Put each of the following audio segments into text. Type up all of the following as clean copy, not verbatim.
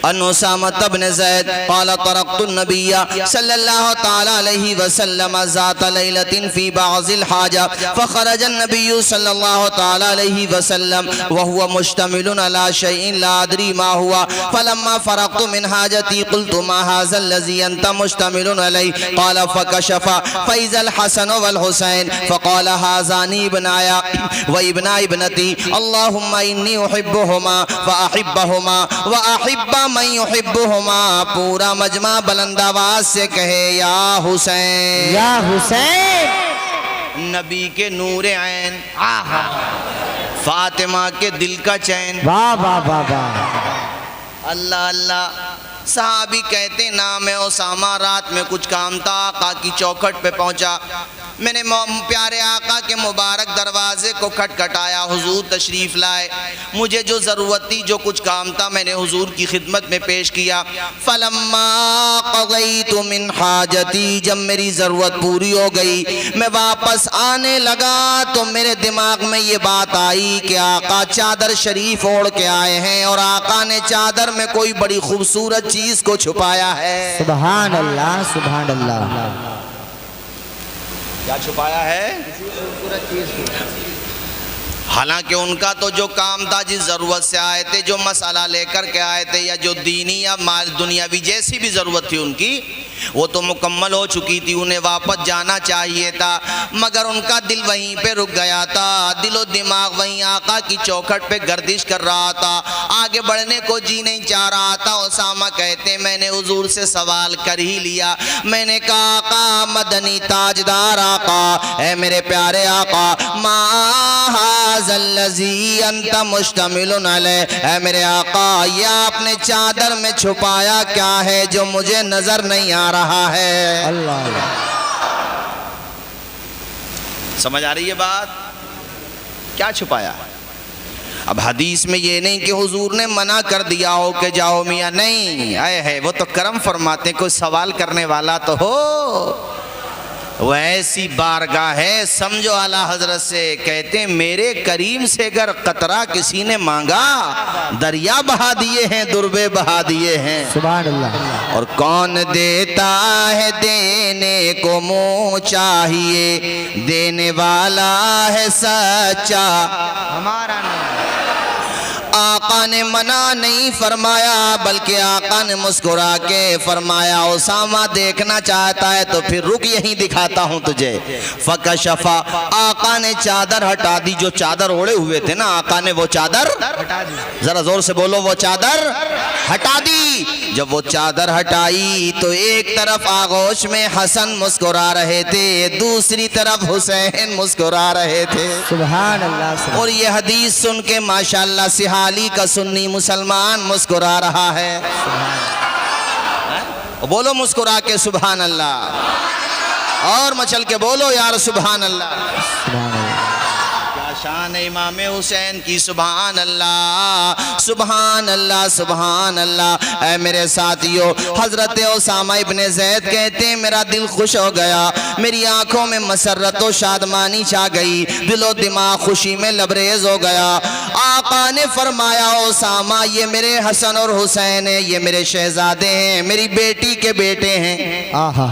अन उसामा इब्न ज़ैद क़ाल तरक़्तु नबिय्य सल्लल्लाहु तआला अलैहि वसल्लम ज़ात लैलतिन फ़ी बाज़िल हाजा फ़ख़रज अन्नबिय्यु सल्लल्लाहु तआला अलैहि वसल्लम व हुवा मुश्तमिलुन अला शैइन ला अदरी मा हुआ फलम्मा फ़रग़्तु मिन हाजती क़ुल्तु मा हाज़ा लज़ी अंत मुश्तमिलुन अलैहि क़ाल फ़कशफ़ फ़इज़ल हसन वल हुसैन फ़क़ाल हाज़ानी इब्नाया व इब्ना इब्नती अल्लाहुम्मा इन्नी उहिब्बुहुमा व अहिब्बहुमा व अहिब्बा मन युहिब्बुहुमा। पूरा मजमा बुलंद आवाज़ से कहे या हुसैन या हुसैन। नबी के नूरे ऐन, फातिमा के दिल का चैन। वाह वाह वाह वाह। अल्लाह अल्लाह। साहबी कहते नाम है उसामा, रात में कुछ काम था, आका की चौखट पे पहुंचा। मैंने प्यारे आका के मुबारक दरवाजे को खटखटाया, हुजूर तशरीफ लाए। मुझे जो ज़रूरत थी, जो कुछ काम था, मैंने हुजूर की खिदमत में पेश किया। फलम्मा क़ज़ैतु मिन हाजती, जब मेरी ज़रूरत पूरी हो गई, मैं वापस आने लगा तो मेरे दिमाग में ये बात आई कि आका चादर शरीफ ओढ़ के आए हैं और आका ने चादर में कोई बड़ी खूबसूरत चीज़ को छुपाया है। सुभान अल्लाह सुभान अल्लाह। क्या छुपाया है? हालांकि उनका तो जो काम था, जिस ज़रूरत से आए थे, जो मसाला लेकर के आए थे, या जो दीनी या माल दुनियावी जैसी भी ज़रूरत थी उनकी, वो तो मुकम्मल हो चुकी थी। उन्हें वापस जाना चाहिए था, मगर उनका दिल वहीं पे रुक गया था। दिलो दिमाग वहीं आका की चौखट पे गर्दिश कर रहा था, आगे बढ़ने को जी नहीं चाह रहा था। उसामा कहते मैंने हुजूर से सवाल कर ही लिया। मैंने कहा आका मदनी ताजदार आका, ऐ मेरे प्यारे आका, मा हाज़ल्लज़ी अंत मुश्तमिलुन अलैह, ऐ मेरे आका ये आपने चादर में छुपाया क्या है जो मुझे नजर नहीं आ रहा है? अल्लाह। समझ आ रही है बात? क्या छुपाया? अब हदीस में ये नहीं कि हुजूर ने मना कर दिया हो कि जाओ मियाँ, नहीं आए है, वो तो करम फरमाते, कोई सवाल करने वाला तो हो। वो ऐसी बारगाह है, समझो आला हजरत से कहते मेरे करीम से अगर कतरा किसी ने मांगा, दरिया बहा दिए हैं, दुर्बे बहा दिए हैं। सुभान अल्लाह। और कौन देता है देने को मुँह चाहिए, देने वाला है सच्चा हमारा नहीं। आका ने मना नहीं फरमाया, बल्कि आका ने मुस्कुरा के फरमाया उसामा देखना चाहता है तो फिर रुक, यहीं दिखाता हूँ तुझे। फकशफा, आका ने चादर हटा दी। जो चादर ओढ़े हुए थे ना, आका ने वो चादर हटा दी। जरा जोर से बोलो, वो चादर हटा दी। जब वो चादर हटाई तो एक तरफ आगोश में हसन मुस्कुरा रहे थे, दूसरी तरफ हुसैन मुस्कुरा रहे थे। सुभान अल्लाह। और ये हदीस सुन के माशाअल्लाह सिहाली का सुन्नी मुसलमान मुस्कुरा रहा है। बोलो मुस्कुरा के सुभान अल्लाह, और मचल के बोलो यार सुभान अल्लाह। सुभान अल्लाह। क्या शान है इमाम हुसैन की, सुभान अल्लाह सुभान अल्लाह सुभान अल्लाह। ऐ मेरे साथियों, हजरत उसामा इब्ने ज़ैद कहते मेरा दिल खुश हो गया, मेरी आंखों में मसरत और शादमानी छा गई, दिलो दिमाग खुशी में लबरेज हो गया। आका ने फरमाया उसामा ये मेरे हसन और हुसैन है, ये मेरे शहजादे हैं, मेरी बेटी के बेटे हैं। आहा।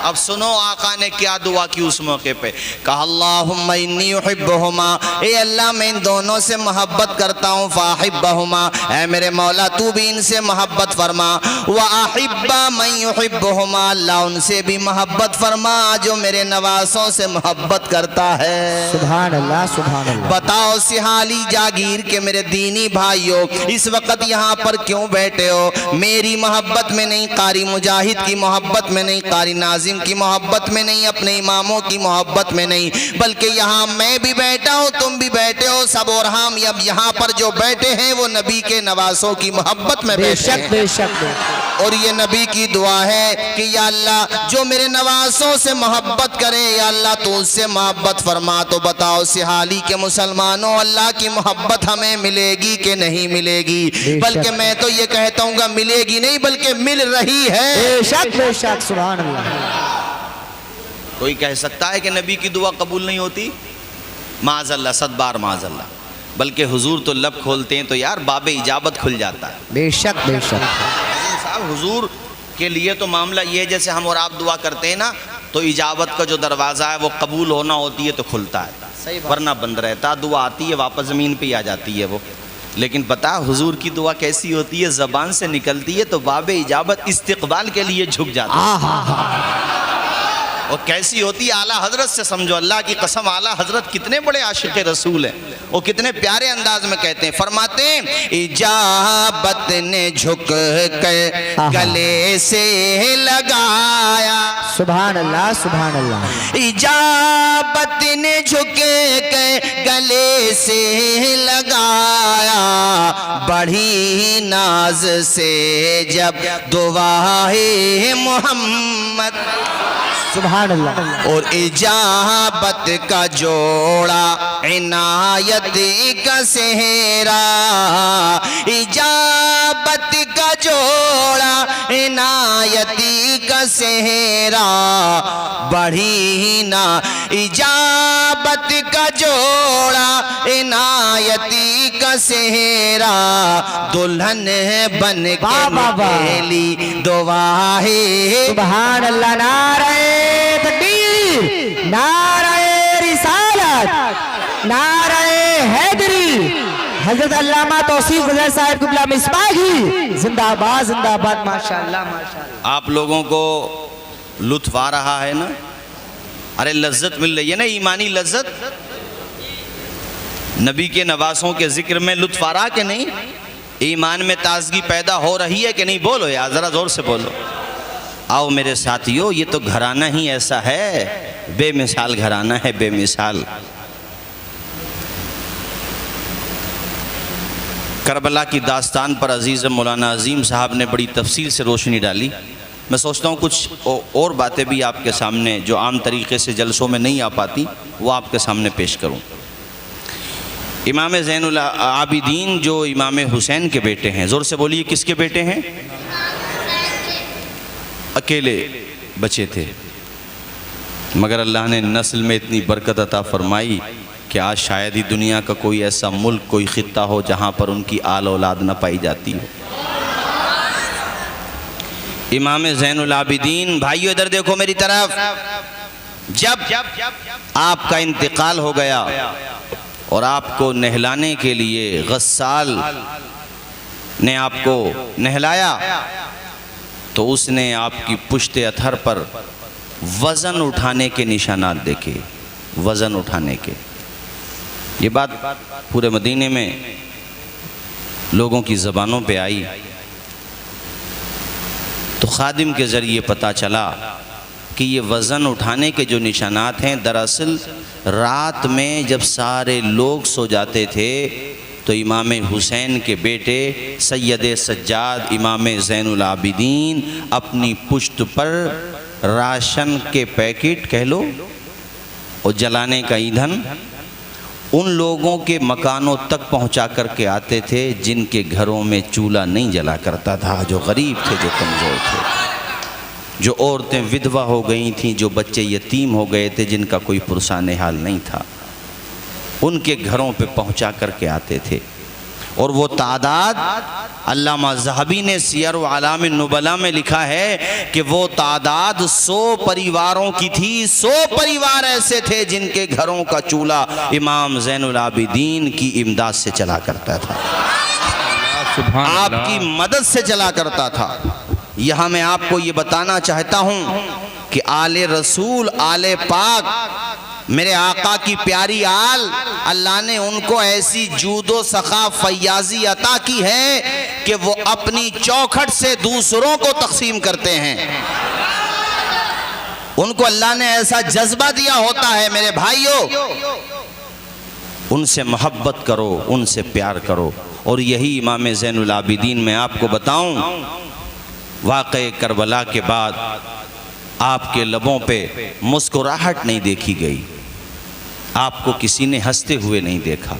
अब सुनो आका ने क्या दुआ की उस मौके पे, कहा अल्लाहुम्मा इन्नी उहिब्बुहुमा, ए अल्लाह मैं इन दोनों से मोहब्बत करता हूँ, फाहिब्बहुमा, ऐ मेरे मौला तू भी इनसे मोहब्बत फरमा, व अहिब्बा मन युहिब्बुहुमा, अल्लाह उनसे भी मोहब्बत फरमा जो मेरे नवासों से मोहब्बत करता है। सुभान अल्लाह सुभान अल्लाह। बताओ सिहाली जागीर के मेरे दीनी भाइयों, इस वक्त यहाँ पर क्यों बैठे हो? मेरी मोहब्बत में नहीं, कारी मुजाहिद की मोहब्बत में नहीं, कारी नाज़िम की मोहब्बत में नहीं, अपने इमामों की मोहब्बत में नहीं, बल्कि यहाँ मैं भी बैठा हूँ, तुम भी बैठे हो, सब और हम अब यहाँ पर जो बैठे हैं वो नबी के नवासों की मोहब्बत में बैठे हैं। बेशक। और ये नबी की दुआ है कि या अल्लाह जो मेरे नवासों से मोहब्बत करे, या अल्लाह तू उससे मोहब्बत फरमा। तो बताओ सिहाली के मुसलमानों, अल्लाह की मोहब्बत हमें मिलेगी कि नहीं मिलेगी? बल्कि मैं तो ये कहता हूँ मिलेगी नहीं, बल्कि मिल रही है। बेशक बेशक। सुभान अल्लाह। कोई कह सकता है कि नबी की दुआ कबूल नहीं होती? माज़अल्लाह, सदबार माज़अल्लाह। बल्कि हुजूर तो लब खोलते हैं तो यार बाबे इजाबत खुल जाता है। बेशक बेशक। साहब हुजूर के लिए तो मामला ये है जैसे हम और आप दुआ करते हैं ना, तो इजाबत का जो दरवाज़ा है वो कबूल होना होती है तो खुलता है, वरना बंद रहता। दुआ आती है वापस ज़मीन पे आ जाती है वो। लेकिन पता हुजूर की दुआ कैसी होती है, ज़बान से निकलती है तो बाबे इजाबत इस्तिकबाल के लिए झुक जाता है। और कैसी होती है, आला हजरत से समझो, अल्लाह की कसम आला हजरत कितने बड़े आशिक रसूल हैं, वो कितने प्यारे अंदाज में कहते हैं, फरमाते हैं इजाबत ने झुक कर गले से लगाया। सुभान अल्लाह सुभान अल्लाह। इजाबत ने झुक कर गले से लगाया, बढ़ी नाज से जब दुआए मोहम्मद। सुभान अल्लाह। और इजाबत का जोड़ा इनायत का सेहरा, इजाबत का जोड़ा इनायती का सेहरा, बढ़ी ना इजाबत का जोड़ा इनायती का सेहरा, दुल्हन बन के ली दुआ है। सुभान अल्लाह। नारे तकबीर, नारे रिसालत, नारे हैदरी। हजरत अल्लामा तौसीफ गुजर साहब क़िबला मिसबाही जिंदाबाद जिंदाबाद। माशाअल्लाह माशाअल्लाह। आप लोगों को लुत्फ आ रहा है ना, अरे लज्जत मिल रही है ना, ईमानी लज्जत। नबी के नवासों के जिक्र में लुत्फ आ रहा कि नहीं, ईमान में ताजगी पैदा हो रही है कि नहीं, बोलो यार जरा जोर से बोलो। आओ मेरे साथियों, ये तो घराना ही ऐसा है, बेमिसाल घराना है, बेमिसाल। करबला की दास्तान पर अजीज़ मौलाना अजीम साहब ने बड़ी तफसील से रोशनी डाली। मैं सोचता हूँ कुछ और बातें भी आपके सामने जो आम तरीक़े से जलसों में नहीं आ पाती वो आपके सामने पेश करूँ। इमाम ज़ैनुल आबिदीन जो इमाम हुसैन के बेटे हैं, ज़ोर से बोलिए किसके बेटे हैं? अकेले बचे थे, मगर अल्लाह ने नस्ल में इतनी बरकत अता फरमाई कि आज शायद ही दुनिया का कोई ऐसा मुल्क, कोई ख़ित्ता हो जहाँ पर उनकी आल औलाद न पाई जाती हो। इमाम ज़ैनुल आबिदीन, भाइयों इधर देखो मेरी तरफ, जब आपका इंतकाल हो गया और आपको नहलाने के लिए गस्साल ने आपको नहलाया तो उसने आपकी पुश्ते अथर पर वज़न उठाने के निशानात देखे, वज़न उठाने के। ये बात पूरे मदीने में लोगों की ज़बानों पे आई तो खादिम के ज़रिए पता चला कि ये वज़न उठाने के जो निशानात हैं, दरअसल रात में जब सारे लोग सो जाते थे तो इमाम हुसैन के बेटे सैयद सज्जाद इमाम ज़ैनुल आबिदीन अपनी पुश्त पर राशन के पैकेट कह लो और जलाने का ईंधन उन लोगों के मकानों तक पहुंचा करके आते थे जिनके घरों में चूल्हा नहीं जला करता था, जो गरीब थे, जो कमज़ोर थे, जो औरतें विधवा हो गई थीं, जो बच्चे यतीम हो गए थे, जिनका कोई पुरसाने हाल नहीं था, उनके घरों पे पहुंचा करके आते थे। और वो तादाद अल्लामा ज़हबी ने सियर व आलाम नुबला में लिखा है कि वो तादाद 100 परिवारों की थी। 100 परिवार ऐसे थे जिनके घरों का चूल्हा इमाम ज़ैनुल आबिदीन की इमदाद से चला करता था, आपकी मदद से चला करता था। यहाँ मैं आपको ये बताना चाहता हूँ कि आले रसूल, आले पाक, मेरे आका की प्यारी आल, अल्लाह ने उनको ऐसी जूदो सखा फैयाजी अता की है कि वो अपनी चौखट से दूसरों को तकसीम करते हैं। उनको अल्लाह ने ऐसा जज्बा दिया होता है। मेरे भाइयों, उनसे मोहब्बत करो, उनसे प्यार करो। और यही इमाम ज़ैनुल आबिदीन मैं आपको बताऊं, वाक़े करबला के बाद आपके लबों पे मुस्कुराहट नहीं देखी गई, आपको किसी ने हंसते हुए नहीं देखा,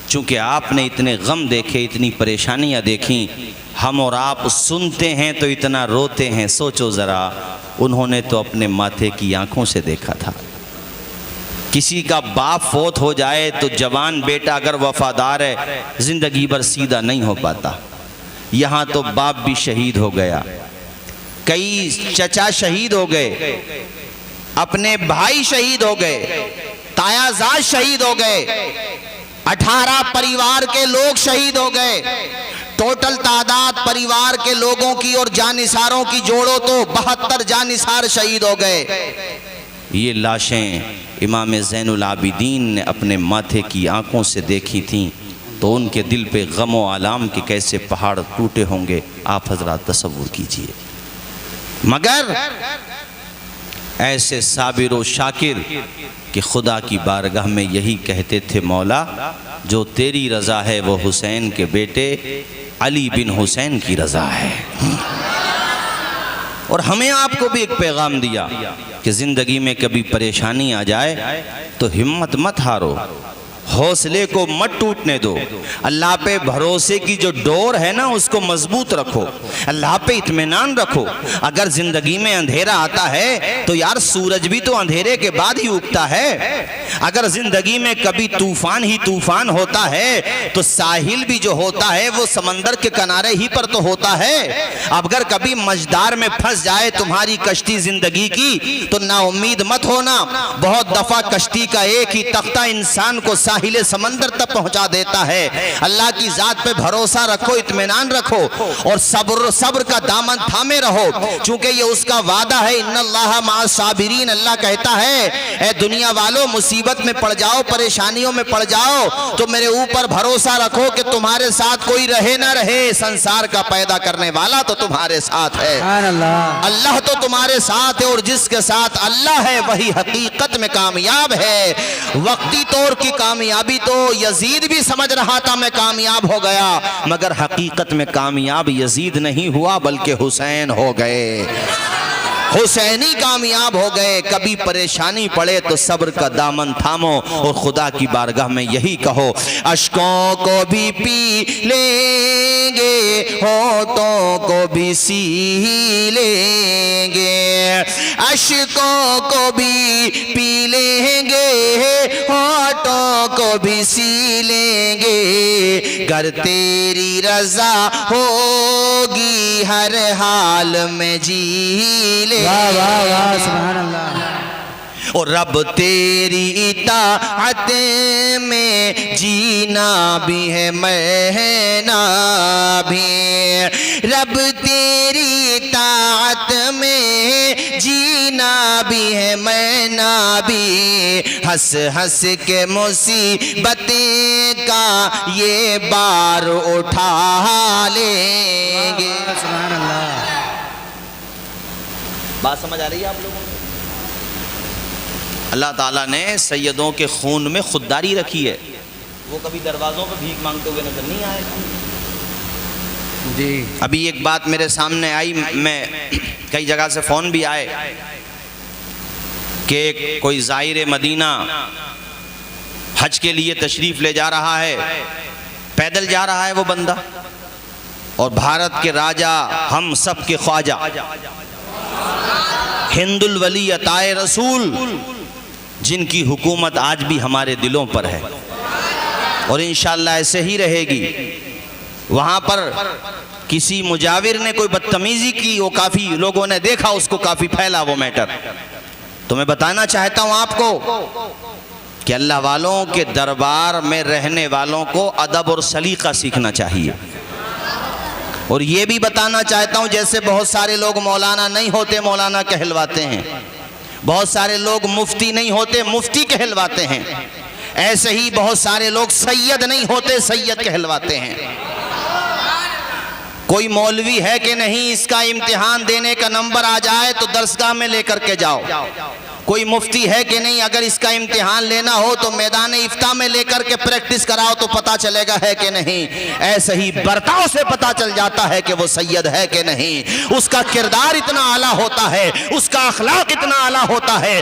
चूँकि आपने इतने गम देखे, इतनी परेशानियां देखी। हम और आप सुनते हैं तो इतना रोते हैं, सोचो ज़रा, उन्होंने तो अपने माथे की आंखों से देखा था। किसी का बाप फोत हो जाए तो जवान बेटा अगर वफादार है जिंदगी भर सीधा नहीं हो पाता। यहाँ तो बाप भी शहीद हो गया, कई चचा शहीद हो गए, अपने भाई शहीद हो गए, तायाजाद शहीद हो गए, 18 परिवार के लोग शहीद हो गए। टोटल तादाद परिवार के लोगों की और जानिसारों की जोड़ो तो 72 जानिसार शहीद हो गए। ये लाशें इमाम ज़ैनुल आबिदीन ने अपने माथे की आंखों से देखी थीं, तो उनके दिल पे गम व आलाम के कैसे पहाड़ टूटे होंगे आप हजरात तसव्वुर कीजिए। मगर ऐसे साबिर व शाकिर कि खुदा की बारगाह में यही कहते थे, मौला जो तेरी रज़ा है वो हुसैन के बेटे अली बिन हुसैन की रज़ा है। और हमें आपको भी एक पैगाम दिया कि ज़िंदगी में कभी परेशानी आ जाए तो हिम्मत मत हारो, हौसले को मत टूटने दो, अल्लाह पे भरोसे की जो डोर है ना उसको मजबूत रखो, अल्लाह पे इत्मीनान रखो। अगर जिंदगी में अंधेरा आता है तो यार सूरज भी तो अंधेरे के बाद ही उगता है। अगर जिंदगी में कभी तूफान ही तूफान होता है तो साहिल भी जो होता है वो समंदर के किनारे ही पर तो होता है। अगर कभी मझदार में फंस जाए तुम्हारी कश्ती जिंदगी की तो ना उम्मीद मत होना, बहुत दफा कश्ती का एक ही तख्ता इंसान को साहिल समंदर तक पहुंचा देता है। अल्लाह की जात पे भरोसा रखो, इत्मीनान रखो और सब्र का दामन थामे रहो, चूंकि ये उसका वादा है। इन्नल्लाह माअस साबिरीन, अल्लाह कहता है ए दुनिया वालों मुसीबत में पड़ जाओ, परेशानियों में पड़ जाओ तो मेरे ऊपर भरोसा रखो कि तुम्हारे साथ कोई रहे ना रहे, संसार का पैदा करने वाला तो तुम्हारे साथ है, अल्लाह तो तुम्हारे साथ है और जिसके साथ अल्लाह है वही हकीकत में कामयाब है। वक्ती तौर की कामयाबी तो यजीद भी समझ रहा था मैं कामयाब हो गया, मगर हकीकत में कामयाब यजीद नहीं हुआ बल्कि हुसैन हो गए, हुसैनी कामयाब हो गए। कभी परेशानी पड़े तो सब्र का दामन थामो और खुदा की बारगाह में यही कहो, अश्कों को भी पी लेंगे, होठों को भी सी लेंगे, अश्कों को भी पी लेंगे, होठों को भी सी लेंगे, गर तेरी रजा होगी हर हाल में जी ले। वाह वाह वाह सुभान अल्लाह। और रब तेरी इताअत में जीना भी है मरना भी, रब तेरी इताअत में जीना भी है मरना भी, हंस हंस के मुसीबतें का ये बार उठा लेंगे। सुभान अल्लाह। बात समझ आ रही है आप लोगों को? अल्लाह ताला ने सैयदों के खून में खुददारी रखी है, वो कभी दरवाज़ों पर भीख मांगते हुए नजर नहीं आए जी। अभी एक बात मेरे सामने आई, मैं कई जगह से फ़ोन भी आए कि कोई ज़ाहिर मदीना हज के लिए तशरीफ़ ले जा रहा है, पैदल जा रहा है वो बंदा, और भारत के राजा हम सब के ख्वाजा हिंदुल वली अताए रसूल जिनकी हुकूमत आज भी हमारे दिलों पर है और इंशाअल्लाह ऐसे ही रहेगी। वहाँ पर किसी मुजाविर ने कोई बदतमीजी की, वो काफ़ी लोगों ने देखा, उसको काफ़ी फैला वो मैटर। तो मैं बताना चाहता हूँ आपको कि अल्लाह वालों के दरबार में रहने वालों को अदब और सलीका सीखना चाहिए। और ये भी बताना चाहता हूँ, जैसे बहुत सारे लोग मौलाना नहीं होते मौलाना कहलवाते हैं, बहुत सारे लोग मुफ्ती नहीं होते मुफ्ती कहलवाते हैं, ऐसे ही बहुत सारे लोग सैयद नहीं होते सैयद कहलवाते हैं। कोई मौलवी है कि नहीं, इसका इम्तिहान देने का नंबर आ जाए तो दरसगाह में लेकर के जाओ। कोई मुफ्ती है कि नहीं, अगर इसका इम्तिहान लेना हो तो मैदान इफ्ता में लेकर के प्रैक्टिस कराओ तो पता चलेगा है कि नहीं। ऐसे ही बर्ताव से पता चल जाता है कि वो सैयद है कि नहीं। उसका किरदार इतना आला होता है, उसका अखलाक इतना आला होता है,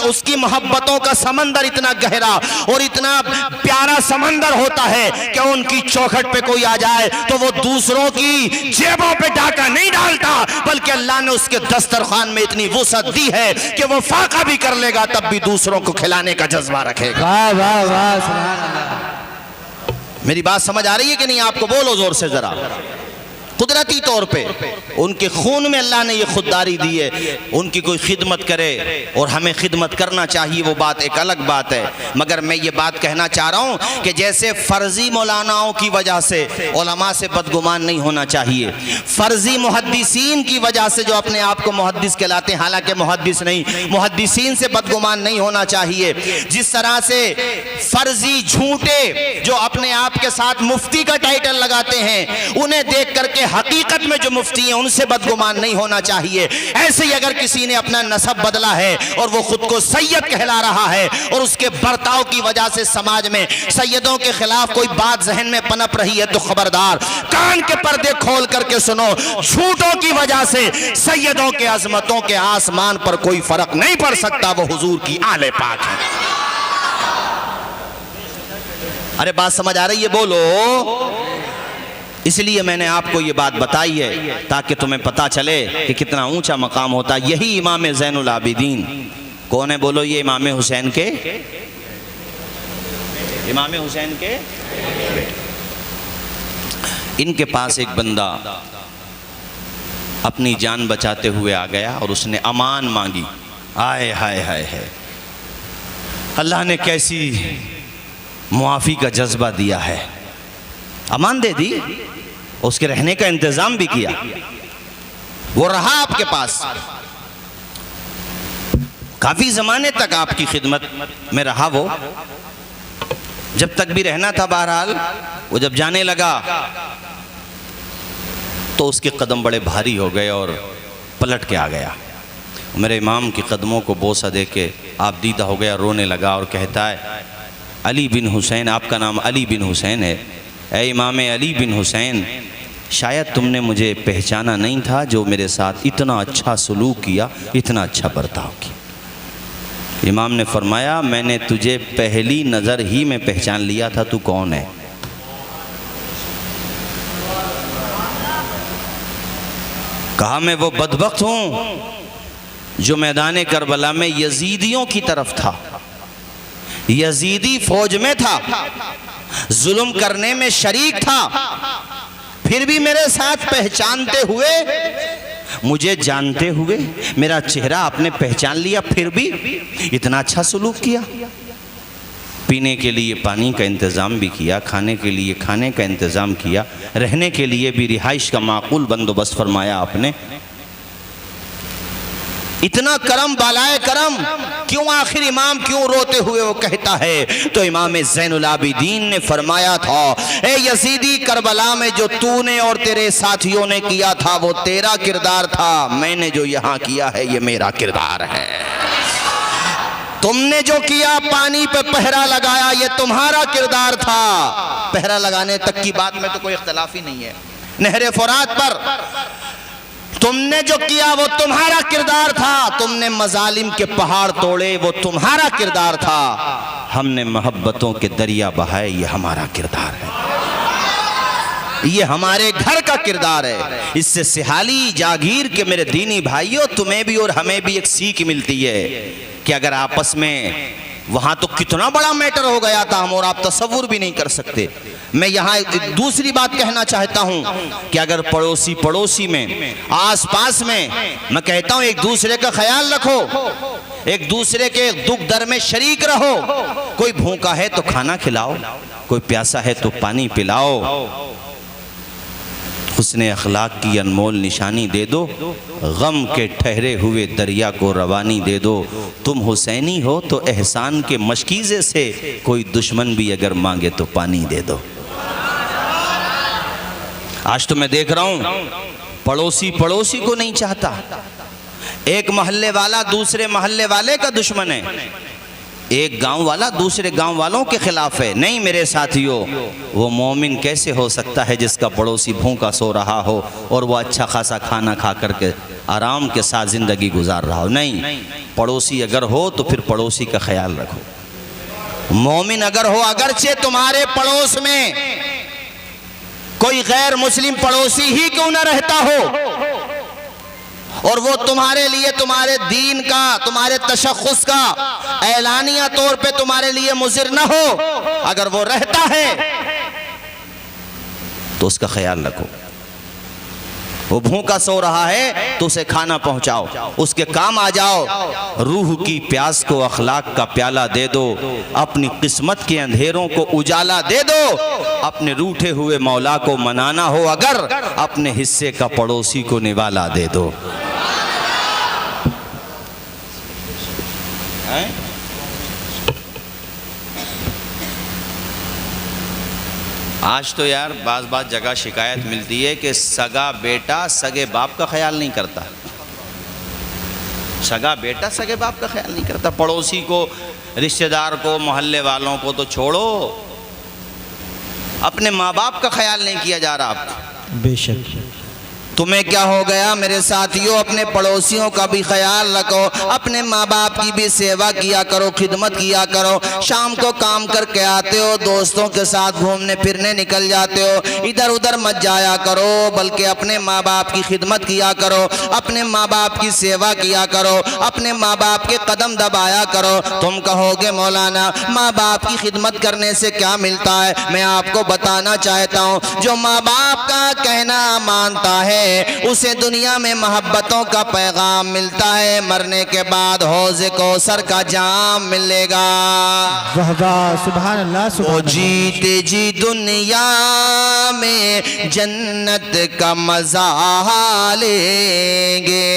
उसकी मोहब्बतों का समंदर इतना गहरा और इतना प्यारा समंदर होता है कि उनकी चौखट पे कोई आ जाए तो वो दूसरों की जेबों पे डाका नहीं डालता, बल्कि अल्लाह ने उसके दस्तरखान में इतनी वुसअत दी है कि वो फाका भी कर लेगा तब भी दूसरों को खिलाने का जज्बा रखेगा। वाह वाह वाह सुभान अल्लाह। मेरी बात समझ आ रही है कि नहीं आपको? बोलो जोर से जरा। कुदरती तौर पे उनके खून में अल्लाह ने ये खुददारी दी है, उनकी कोई खिदमत करे और हमें खिदमत करना चाहिए, वो बात एक अलग बात है। मगर मैं ये बात कहना चाह रहा हूँ कि जैसे फर्जी मौलानाओं की वजह से उलमा से बदगुमान नहीं होना चाहिए, फर्जी मुहद्दिसीन की वजह से जो अपने आप को मुहद्दिस कहलाते हैं, हालांकि मुहद्दिस नहीं, मुहद्दिसीन से बदगुमान नहीं होना चाहिए। जिस तरह से फर्जी झूठे जो अपने आप के साथ मुफ्ती का टाइटल लगाते हैं, उन्हें देख करके हकीकत में जो मुफ्ती हैं उनसे बदगुमान नहीं होना चाहिए। ऐसे ही अगर किसी ने अपना नसब बदला है और वो खुद को सैयद कहला रहा है और उसके बर्ताव की वजह से समाज में सैयदों के खिलाफ कोई बात जहन में पनप रही है, तो खबरदार कान के पर्दे खोल करके सुनो। झूठों की वजह से सैयदों के अजमतों के आसमान पर कोई फर्क नहीं पड़ सकता, वो हुजूर की आले पाक है। अरे बात समझ आ रही है? बोलो। इसलिए मैंने आपको ये बात बताई है ताकि तुम्हें पता चले कि कितना ऊंचा मकाम होता है। यही इमाम ज़ैनुल आबिदीन कौन है? बोलो। ये इमाम हुसैन के, इमाम हुसैन के, इनके पास एक बंदा अपनी जान बचाते हुए आ गया और उसने अमान मांगी। आए हाय हाय हाय, अल्लाह ने कैसी मुआफ़ी का जज्बा दिया है। अमान दे दी, उसके रहने का इंतजाम भी किया, वो रहा आपके पास, काफी जमाने तक आपकी खिदमत में रहा। वो जब तक भी रहना था, बहरहाल वो जब जाने लगा तो उसके कदम बड़े भारी हो गए और पलट के आ गया। मेरे इमाम के कदमों को बोसा दे के आप दीदा हो गया, रोने लगा और कहता है, अली बिन हुसैन, आपका नाम अली बिन हुसैन है, ऐ इमाम अली बिन हुसैन, शायद तुमने मुझे पहचाना नहीं था जो मेरे साथ इतना अच्छा सलूक किया, इतना अच्छा बर्ताव किया। इमाम ने फरमाया, मैंने तुझे पहली नज़र ही में पहचान लिया था, तू कौन है? कहा, मैं वो बदबख्त हूँ जो मैदान करबला में यजीदियों की तरफ था, यजीदी फौज में था, जुल्म करने में शरीक था, फिर भी मेरे साथ पहचानते हुए, मुझे जानते हुए, मेरा चेहरा आपने पहचान लिया, फिर भी इतना अच्छा सलूक किया। पीने के लिए पानी का इंतज़ाम भी किया, खाने के लिए खाने का इंतज़ाम किया, रहने के लिए भी रिहाइश का माकूल बंदोबस्त फरमाया आपने। इतना करम, बालाए करम, क्यों आखिर इमाम क्यों रोते हुए वो कहता है? तो इमाम ज़ैनुल आबिदीन ने फरमाया था, ए यजीदी, करबला में जो तूने और तेरे साथियों ने किया था वो तेरा किरदार था, मैंने जो यहाँ किया है ये मेरा किरदार है। तुमने जो किया, पानी पे पहरा लगाया, ये तुम्हारा किरदार था। पहरा लगाने तक की बात में तो कोई इख्तलाफ ही नहीं है। नहरे फुरात पर तुमने जो किया वो तुम्हारा किरदार था, तुमने मजालिम के पहाड़ तोड़े, वो तुम्हारा किरदार था, हमने मोहब्बतों के दरिया बहाए, ये हमारा किरदार है, ये हमारे घर का किरदार है। इससे सिहाली जागीर के मेरे दीनी भाइयों, तुम्हें भी और हमें भी एक सीख मिलती है कि अगर आपस में, वहां तो कितना बड़ा मैटर हो गया था, हम और आप तसव्वुर भी नहीं कर सकते। मैं यहाँ एक दूसरी बात कहना चाहता हूँ कि अगर पड़ोसी पड़ोसी में, आस पास में, मैं कहता हूँ एक दूसरे का ख्याल रखो, एक दूसरे के दुख दर्द में शरीक रहो। कोई भूखा है तो खाना खिलाओ, कोई प्यासा है तो पानी पिलाओ, उसने अखलाक की अनमोल निशानी दे दो, गम के ठहरे हुए दरिया को रवानी दे दो। तुम हुसैनी हो तो एहसान के मशकीज़े से कोई दुश्मन भी अगर मांगे तो पानी दे दो। आज तो मैं देख रहा हूँ पड़ोसी पड़ोसी को नहीं चाहता, एक मोहल्ले वाला दूसरे मोहल्ले वाले का दुश्मन है, एक गांव वाला दूसरे गांव वालों के खिलाफ है। नहीं मेरे साथियों, वो मोमिन कैसे हो सकता है जिसका पड़ोसी भूखा सो रहा हो और वो अच्छा खासा खाना खा करके आराम के साथ ज़िंदगी गुजार रहा हो? नहीं, पड़ोसी अगर हो तो फिर पड़ोसी का ख्याल रखो। मोमिन अगर हो, अगरचे तुम्हारे पड़ोस में कोई गैर मुस्लिम पड़ोसी ही क्यों न रहता और वो तुम्हारे लिए तुम्हारे दीन का, तुम्हारे तशख्खुस का ऐलानिया तौर पे तुम्हारे लिए मुज़िर न हो, अगर वो रहता है तो उसका ख्याल रखो। वो भूखा सो रहा है तो उसे खाना पहुंचाओ, उसके काम आ जाओ। रूह की प्यास को अखलाक का प्याला दे दो, अपनी किस्मत के अंधेरों को उजाला दे दो। अपने रूठे हुए मौला को मनाना हो अगर, अपने हिस्से का पड़ोसी को निवाला दे दो। आज तो यार बाज़ जगह शिकायत मिलती है कि सगा बेटा सगे बाप का ख्याल नहीं करता। सगा बेटा सगे बाप का ख्याल नहीं करता। पड़ोसी को, रिश्तेदार को, मोहल्ले वालों को तो छोड़ो, अपने माँ बाप का ख्याल नहीं किया जा रहा। बेशक। तुम्हें क्या हो गया मेरे साथियों? अपने पड़ोसियों का भी ख्याल रखो, अपने माँ बाप की भी सेवा किया करो, खिदमत किया करो। शाम को काम करके आते हो, दोस्तों के साथ घूमने फिरने निकल जाते हो, इधर उधर मत जाया करो, बल्कि अपने माँ बाप की खिदमत किया करो, अपने माँ बाप की सेवा किया करो, अपने माँ बाप के कदम दबाया करो। तुम कहोगे मौलाना माँ बाप की खिदमत करने से क्या मिलता है? मैं आपको बताना चाहता हूँ, जो माँ बाप का कहना मानता है उसे दुनिया में मोहब्बतों का पैगाम मिलता है, मरने के बाद हौज़े कौसर का जाम मिलेगा। वाह वाह, सुभान अल्लाह, सुभान वो अल्लाह। जीते जी दुनिया में जन्नत का मजा लेंगे,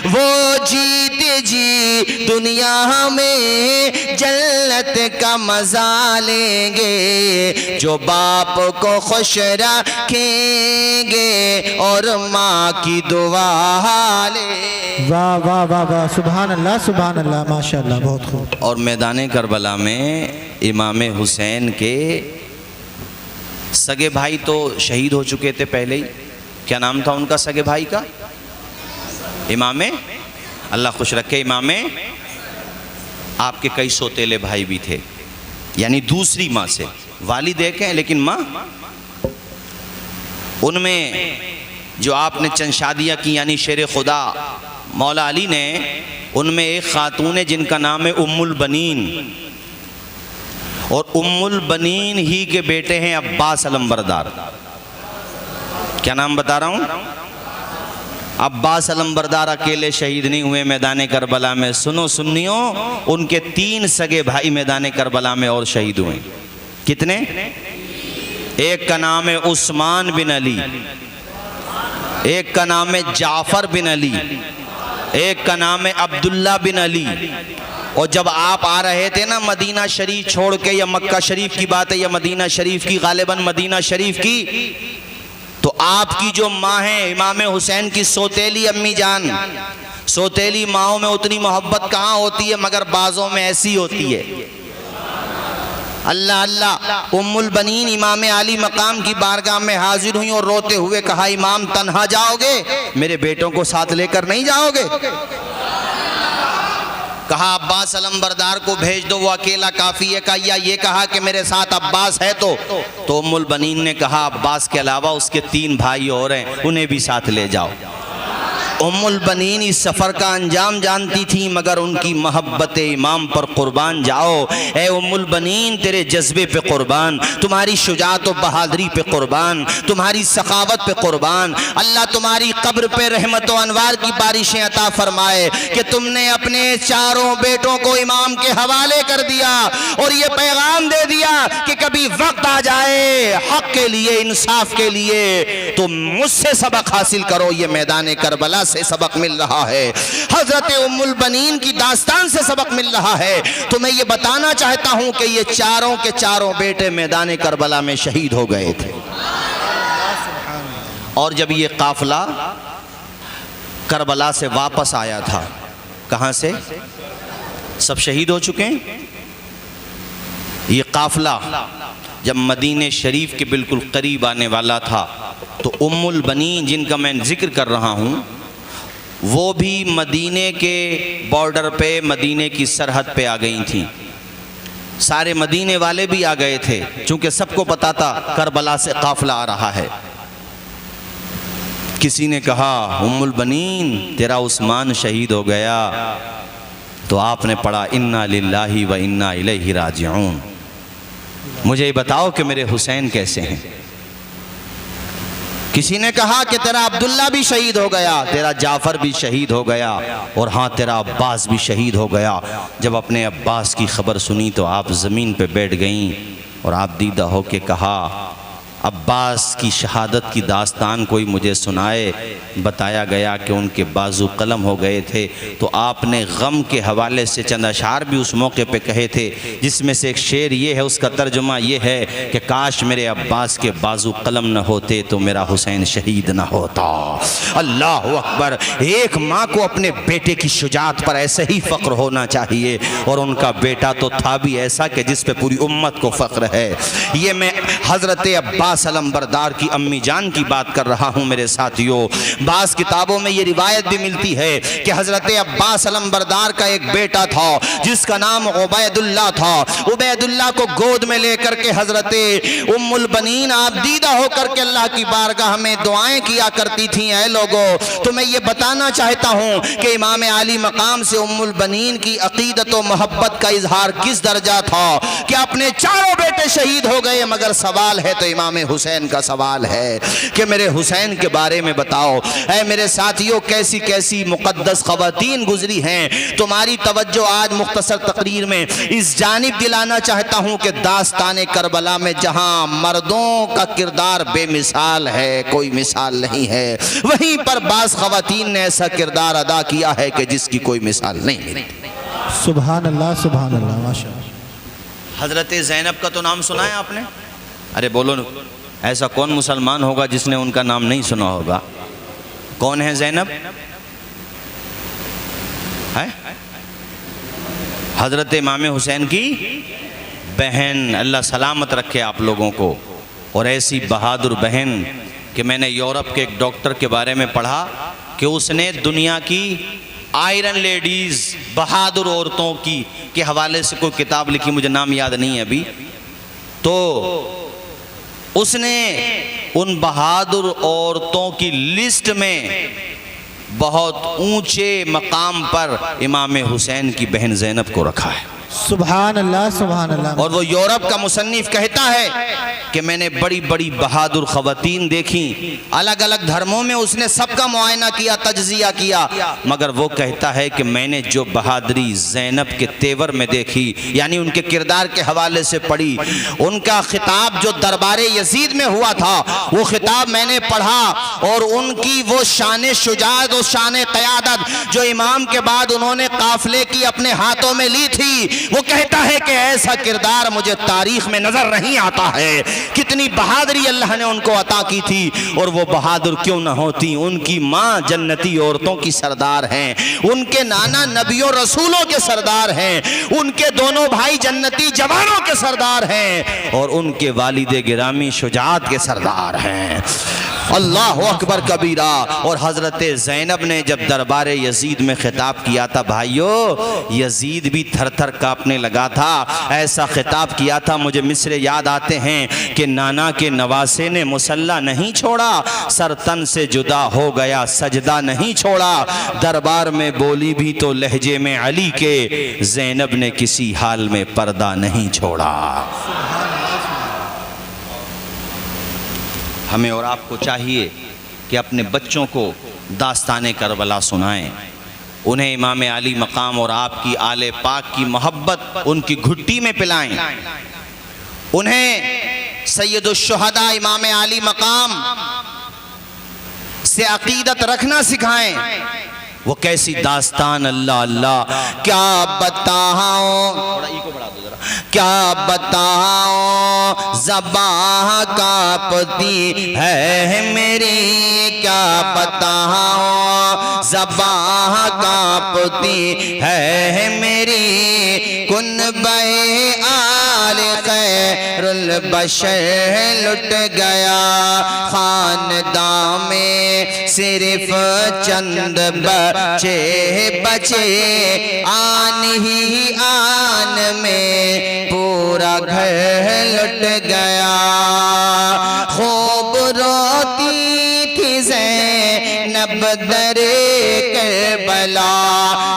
वो जीते जी दुनिया में जन्नत का मजा लेंगे, जो बाप को खुश रखेंगे और माँ की दुआ ले। वाह वाह वाह वाह, सुभान अल्लाह, सुभान अल्लाह, माशाअल्लाह, बहुत खूब। और मैदान करबला में इमाम हुसैन के सगे भाई तो शहीद हो चुके थे पहले ही। क्या नाम था उनका सगे भाई का? इमाम, अल्लाह खुश रखे, इमाम। आपके कई सौतेले भाई भी थे, यानी दूसरी माँ से, वालिद एक हैं लेकिन माँ। उनमें जो आपने चंद शादियाँ की, यानी शेर खुदा मौला अली ने, उनमें एक खातून है जिनका नाम है उम्मुल बनीन, और उम्मुल बनीन ही के बेटे हैं अब्बास अलंबरदार। क्या नाम बता रहा हूँ? अब्बास अलंबरदार अकेले शहीद नहीं हुए मैदान करबला में। सुनो सुन्नियों, उनके 3 सगे भाई मैदान करबला में और शहीद हुए। कितने? एक का नाम है उस्मान बिन अली, एक का नाम है जाफर बिन अली, एक का नाम है अब्दुल्ला बिन अली। और जब आप आ रहे थे ना मदीना शरीफ छोड़ के, या मक्का शरीफ की बात है या मदीना शरीफ की, गालिबन मदीना शरीफ की, तो आपकी जो माँ है इमाम हुसैन की सौतेली अम्मी जान, सौतेली माओं में उतनी मोहब्बत कहाँ होती है, मगर बाजों में ऐसी होती है। अल्लाह अल्लाह। उम्मुल बनीन इमाम आली मकाम की बारगाह में हाजिर हुई और रोते हुए कहा, इमाम तन्हा जाओगे? मेरे बेटों को साथ लेकर नहीं जाओगे? कहा अब्बास अलंबरदार को भेज दो, वो अकेला काफ़ी है। कहा या ये कहा कि मेरे साथ अब्बास है तो उम्मुल बनीन ने कहा अब्बास के अलावा उसके 3 भाई और हैं, उन्हें भी साथ ले जाओ। उम्मुल बनीन इस सफ़र का अंजाम जानती थी, मगर उनकी मोहब्बत इमाम पर कुर्बान जाओ। ए उम्मुल बनीन, तेरे जज्बे पे कुर्बान, तुम्हारी शुजाअत और बहादुरी पे कुर्बान, तुम्हारी सखावत पे कुर्बान। अल्लाह तुम्हारी कब्र पे रहमत व अनवार की बारिशें अता फरमाए कि तुमने अपने 4 बेटों को इमाम के हवाले कर दिया और ये पैगाम दे दिया कि कभी वक्त आ जाए हक के लिए, इंसाफ के लिए, तो मुझसे सबक हासिल करो। ये मैदान करबला से सबक मिल रहा है, हजरत उम्मुल बनीन की दास्तान से सबक मिल रहा है। तो मैं ये बताना चाहता हूं कि ये 4 के 4 बेटे मैदान करबला में शहीद हो गए थे। और जब ये काफिला करबला से वापस आया था, कहां से? सब शहीद हो चुके हैं। ये काफिला जब मदीने शरीफ के बिल्कुल करीब आने वाला था, तो उम्मुल बनीन जिनका मैं जिक्र कर रहा हूं, वो भी मदीने के बॉर्डर पे, मदीने की सरहद पे आ गई थी। सारे मदीने वाले भी आ गए थे, क्योंकि सबको पता था करबला से काफिला आ रहा है। किसी ने कहा उम्मुल बनीन तेरा उस्मान शहीद हो गया, तो आपने पढ़ा इन्ना लिल्लाहि व इन्ना इलैहि राजिऊन। मुझे बताओ कि मेरे हुसैन कैसे हैं। किसी ने कहा कि तेरा अब्दुल्ला भी शहीद हो गया, तेरा जाफर भी शहीद हो गया, और हाँ तेरा अब्बास भी शहीद हो गया। जब अपने अब्बास की खबर सुनी तो आप ज़मीन पे बैठ गईं और आप दीदा हो के कहा अब्बास की शहादत की दास्तान कोई मुझे सुनाए। बताया गया कि उनके बाजू कलम हो गए थे, तो आपने गम के हवाले से चंद अशार भी उस मौके पे कहे थे, जिसमें से एक शेर ये है, उसका तर्जुमा ये है कि काश मेरे अब्बास के बाजू कलम न होते तो मेरा हुसैन शहीद न होता। अल्लाह अकबर। एक माँ को अपने बेटे की शुजात पर ऐसे ही फ़ख्र होना चाहिए, और उनका बेटा तो था भी ऐसा कि जिस पे पूरी उम्मत को फ़ख्र है। ये मैं हज़रत अब्बास अलंबरदार की अम्मी जान की बात कर रहा हूँ मेरे साथियों। बास किताबों में ये रिवायत भी मिलती है कि हज़रत अब्बास अलंबरदार का एक बेटा था जिसका नाम उबैदुल्लाह था। उबैदुल्लाह को गोद में लेकर के हज़रत उम्मुल बनीन आप दीदा होकर के अल्लाह की बारगाह में दुआएं किया करती थीं। ऐ लोगों, तो मैं ये बताना चाहता हूँ कि इमाम आली मकाम से उम्मुल बनीन की अकीदत व मोहब्बत का इजहार किस दर्जा था कि अपने चारों बेटे शहीद हो गए, मगर सवाल है तो इमाम हुसैन का सवाल है कि मेरे हुसैन के बारे में बताओ। ऐ मेरे साथियों, कैसी कैसी मुक़द्दस ख़वातीन गुजरी हैं। तुम्हारी तवज्जो आज मुख्तसर तकरीर में इस जानिब दिलाना चाहता हूँ कि दास्तान करबला में जहाँ मर्दों का किरदार बेमिसाल है, कोई मिसाल नहीं है, वहीं पर बास ख़वातीन ने ऐसा किरदार अदा किया है कि जिसकी कोई मिसाल नहीं मिलती। सुभान अल्लाह, सुभान अल्लाह, माशाअल्लाह। हज़रत ज़ैनब का तो नाम सुना है आपने? अरे बोलो, ऐसा कौन मुसलमान होगा जिसने उनका नाम नहीं सुना होगा? कौन है ज़ैनब? है हज़रत इमाम हुसैन की बहन। अल्लाह सलामत रखे आप लोगों को। और ऐसी बहादुर बहन कि मैंने यूरोप के एक डॉक्टर के बारे में पढ़ा कि उसने दुनिया की आयरन लेडीज़, बहादुर औरतों की के हवाले से कोई किताब लिखी, मुझे नाम याद नहीं है अभी, तो उसने उन बहादुर औरतों की लिस्ट में बहुत ऊंचे मकाम पर इमाम हुसैन की बहन ज़ैनब को रखा है। सुभान अल्लाह, सुभान अल्लाह। और वो यूरोप का मुसन्निफ कहता है कि मैंने बड़ी बड़ी बहादुर ख़वातीन देखी, अलग अलग धर्मों में उसने सबका मुआयना किया, तज्जिया किया, मगर वो कहता है कि मैंने जो बहादुरी ज़ैनब के तेवर में देखी, यानी उनके किरदार के हवाले से पढ़ी, उनका खिताब जो दरबार यजीद में हुआ था वो खिताब मैंने पढ़ा, और उनकी वो शान शुजाअत और शान क़यादत जो इमाम के बाद उन्होंने काफिले की अपने हाथों में ली थी, वो कहता है कि ऐसा किरदार मुझे तारीख में नजर नहीं आता है। कितनी बहादुरी अल्लाह ने उनको अता की थी, और वो बहादुर क्यों ना होती। उनकी माँ जन्नती औरतों की सरदार हैं, उनके नाना नबियों रसूलों के सरदार हैं, उनके दोनों भाई जन्नती जवानों के सरदार हैं, और उनके वालिदे गिरामी शुजाअत के सरदार हैं। अल्लाह अकबर कबीरा। और हज़रत ज़ैनब ने जब दरबार यजीद में खिताब किया था, भाइयों यजीद भी थर थर कांपने लगा था। ऐसा खिताब किया था, मुझे मिसरे याद आते हैं कि नाना के नवासे ने मुसल्ला नहीं छोड़ा, सर तन से जुदा हो गया सजदा नहीं छोड़ा, दरबार में बोली भी तो लहजे में अली के, ज़ैनब ने किसी हाल में पर्दा नहीं छोड़ा। हमें और आपको चाहिए कि अपने बच्चों को दास्ताने करबला सुनाएं, उन्हें इमाम अली मकाम और आपकी आले पाक की मोहब्बत उनकी घुट्टी में पिलाएं, उन्हें सैयदुश्शुहदा इमाम अली मकाम से अकीदत रखना सिखाएं। वो कैसी दास्तान, अल्लाह अल्लाह, क्या बताऊं, थोड़ा इको बढ़ा दो जरा, क्या बताऊं ज़बां कांपती है मेरी, क्या बताऊं ज़बां कांपती है मेरी, कुनबे आले खैरुल बशर लुट गया, खानदां में सिर्फ चंद बचे बचे, आन ही आन में पूरा घर लुट गया, खूब रोती थी ज़ैनब ज़ैनब दरे करबला,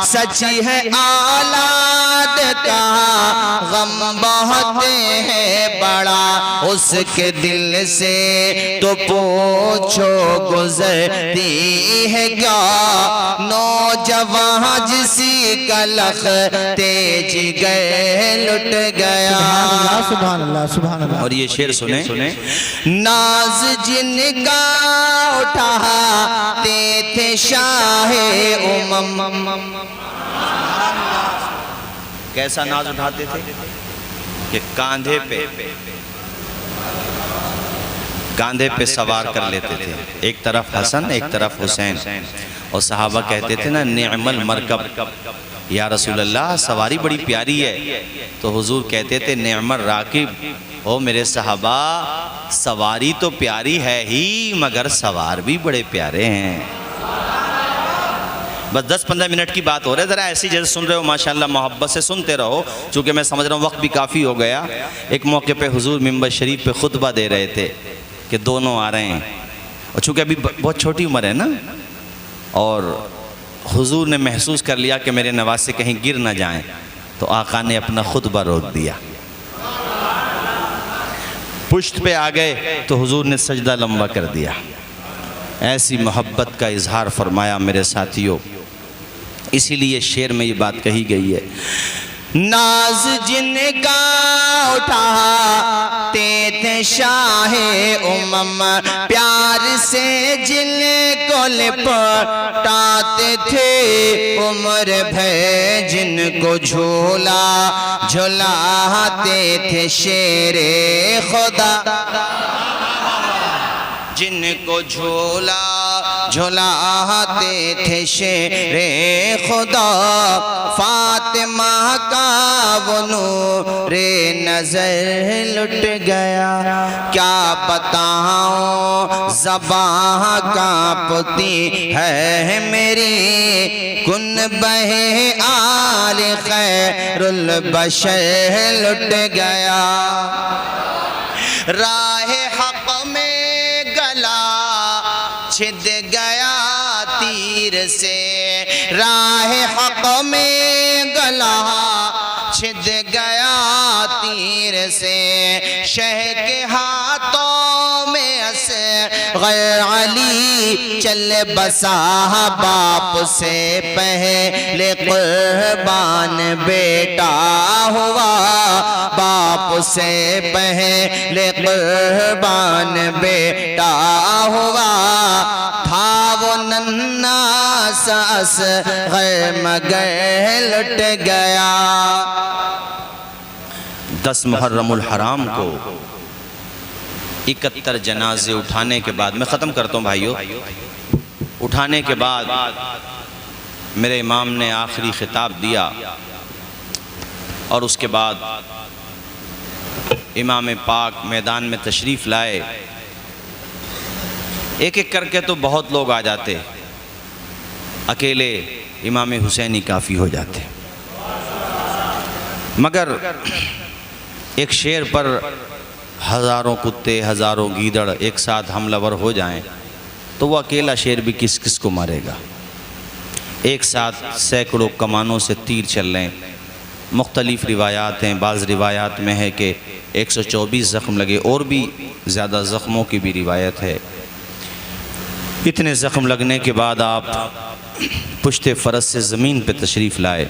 सची है औलाद का गम बहुत है बड़ा, उसके दिल से तो पूछो गुजरती है क्या, नौजवान जिसी का लखते जिगर लुट गया। सुभान अल्लाह सुभान अल्लाह। और ये शेर सुने, नाज जिनका उठाते थे शाहे उमम, कैसा नाज उठाते थे कि कांधे पे सवार कर लेते थे, एक तरफ हसन एक तरफ हुसैन, और सहाबा कहते थे ना निअमल मरकब, या रसूल अल्लाह सवारी बड़ी प्यारी है, तो हुजूर कहते थे निअमल राकिब, ओ मेरे सहाबा सवारी तो प्यारी है ही मगर सवार भी बड़े प्यारे हैं। बस 10-15 मिनट की बात हो रही है, ज़रा ऐसी जैसे सुन रहे हो माशाल्लाह मोहब्बत से सुनते रहो, चूँकि मैं समझ रहा हूँ वक्त भी काफ़ी हो गया। एक मौके पे हुजूर मिंबर शरीफ पे खुतबा दे रहे थे कि दोनों आ रहे हैं, और चूँकि अभी बहुत छोटी उम्र है ना, और हुजूर ने महसूस कर लिया कि मेरे नवासे कहीं गिर ना जाएं, तो आका ने अपना खुतबा रोक दिया, पुश्त पे आ गए तो हुजूर ने सजदा लंबा कर दिया। ऐसी मोहब्बत का इजहार फरमाया मेरे साथियों, इसीलिए शेर में ये बात कही गई है, नाज जिनका उठाते थे शाहे उमम, प्यार से जिनको लिपटाते थे, उम्र भर जिनको झूला झुलाते थे शेरे खुदा, जिनको झूला झुलाते थे शेरे खुदा, फातिमा का वो नूरे नजर लुट गया, क्या बताऊं ज़बां कांपती है मेरी, कुन बहे आल खैरुल बशर लुट गया, राह हक में गला छिद गया तीर से, राह हक में गला छिद गया तीर से, शह के हाथों में असग़र अली चल बसा, बाप से पहले कुर्बान बेटा हुआ, बाप से पहले कुर्बान बेटा हुआ, था वो नन्ना सा असग़र मगर लुट गया। 10 मुहर्रमुल हराम को 71 जनाजे उठाने के बाद, मैं ख़त्म करता हूँ भाइयों, उठाने के बाद मेरे इमाम ने आखिरी खिताब दिया, और उसके बाद इमाम पाक मैदान में तशरीफ़ लाए, एक एक करके तो बहुत लोग आ जाते, अकेले इमाम हुसैनी काफ़ी हो जाते, मगर एक शेर पर हज़ारों कुत्ते हज़ारों गीदड़ एक साथ हमलावर हो जाएं तो वो अकेला शेर भी किस किस को मारेगा। एक साथ सैकड़ों कमानों से तीर चल रहे हैं, मुख्तलिफ़ रिवायात हैं, बाज़ रिवायात में है कि 124 ज़ख्म लगे, और भी ज़्यादा ज़ख्मों की भी रिवायत है। इतने ज़ख्म लगने के बाद आप पुश्ते फ़रस से ज़मीन पे तशरीफ़ लाए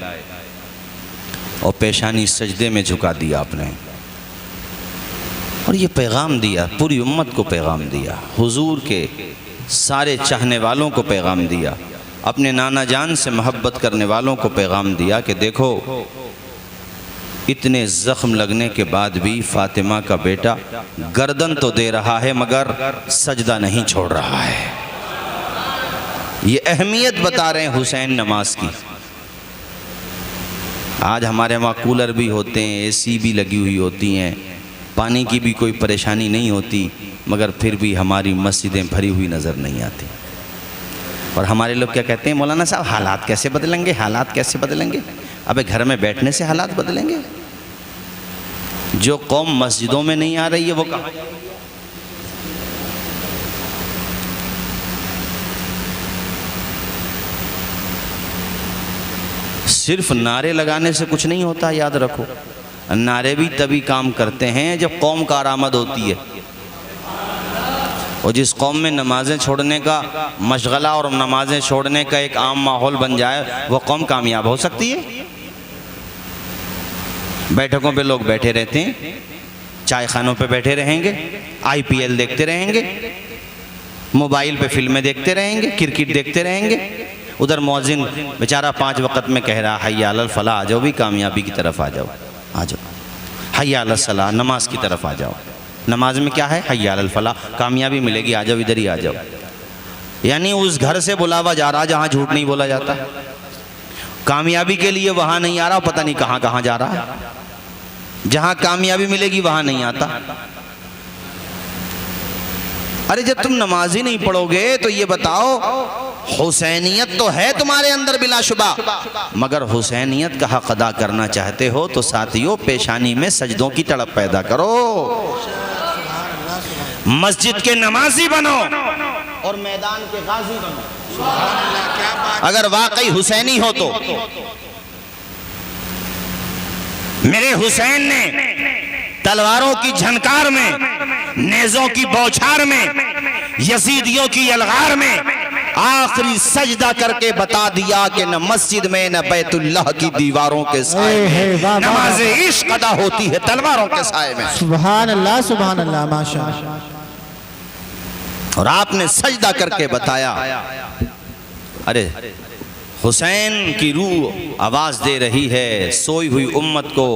और पेशानी सजदे में झुका दिया आपने, और ये पैगाम दिया, पूरी उम्मत को पैगाम दिया, हुजूर के सारे चाहने वालों को पैगाम दिया, अपने नाना जान से मोहब्बत करने वालों को पैगाम दिया कि देखो इतने ज़ख्म लगने के बाद भी फ़ातिमा का बेटा गर्दन तो दे रहा है मगर सजदा नहीं छोड़ रहा है। ये अहमियत बता रहे हैं हुसैन नमाज की। आज हमारे वहाँ कूलर भी होते हैं, एसी भी लगी हुई होती हैं, पानी की भी कोई परेशानी नहीं होती, मगर फिर भी हमारी मस्जिदें भरी हुई नज़र नहीं आती। और हमारे लोग क्या कहते हैं, मौलाना साहब हालात कैसे बदलेंगे, हालात कैसे बदलेंगे? अबे घर में बैठने से हालात बदलेंगे? जो कौम मस्जिदों में नहीं आ रही है वो कहाँ? सिर्फ नारे लगाने से कुछ नहीं होता, याद रखो। नारे भी तभी काम करते हैं जब कौम कारआमद होती है। और जिस कौम में नमाज़ें छोड़ने का मशगला और नमाज़ें छोड़ने का एक आम माहौल बन जाए, वो कौम कामयाब हो सकती है। बैठकों पे लोग बैठे रहते हैं, चाय खानों पे बैठे रहेंगे, IPL देखते रहेंगे, मोबाइल पे फिल्में देखते रहेंगे, क्रिकेट देखते रहेंगे। उधर मौज़िन बेचारा 5 वक़्त में कह रहा हय्या अलल फलाह, आ जाओ भी, कामयाबी की तरफ आ जाओ, आ जाओ। हय्या अलस सलाह, नमाज की तरफ आ जाओ। नमाज में क्या है? हय्या अलल फलाह, कामयाबी मिलेगी, आ जाओ, इधर ही आ जाओ। यानी उस घर से बुलावा जा रहा जहाँ झूठ नहीं बोला जाता। कामयाबी के लिए वहाँ नहीं आ रहा, पता नहीं कहाँ कहाँ जा रहा है। जहाँ कामयाबी मिलेगी वहाँ नहीं आता। अरे जब तुम नमाज ही नहीं पढ़ोगे तो ये बताओ, हुसैनियत तो है तुम्हारे अंदर बिलाशुबा, मगर हुसैनियत का हक अदा करना चाहते हो तो साथियों पेशानी में सजदों की तड़प पैदा करो, मस्जिद के नमाजी बनो और मैदान के गाजी बनो। अगर वाकई हुसैनी हो तो मेरे हुसैन ने तलवारों की झनकार में, नेज़ों की बौछार में, यजीदियों की अलगार में आखिरी सजदा करके बता दिया कि न मस्जिद में न बैतुल्लाह की दीवारों के साए में नमाज इश्क अदा होती है तलवारों के साए में। सुभान अल्लाह, माशाअल्लाह। और आपने सजदा करके बताया। अरे हुसैन की रूह आवाज दे रही है, सोई हुई उम्मत को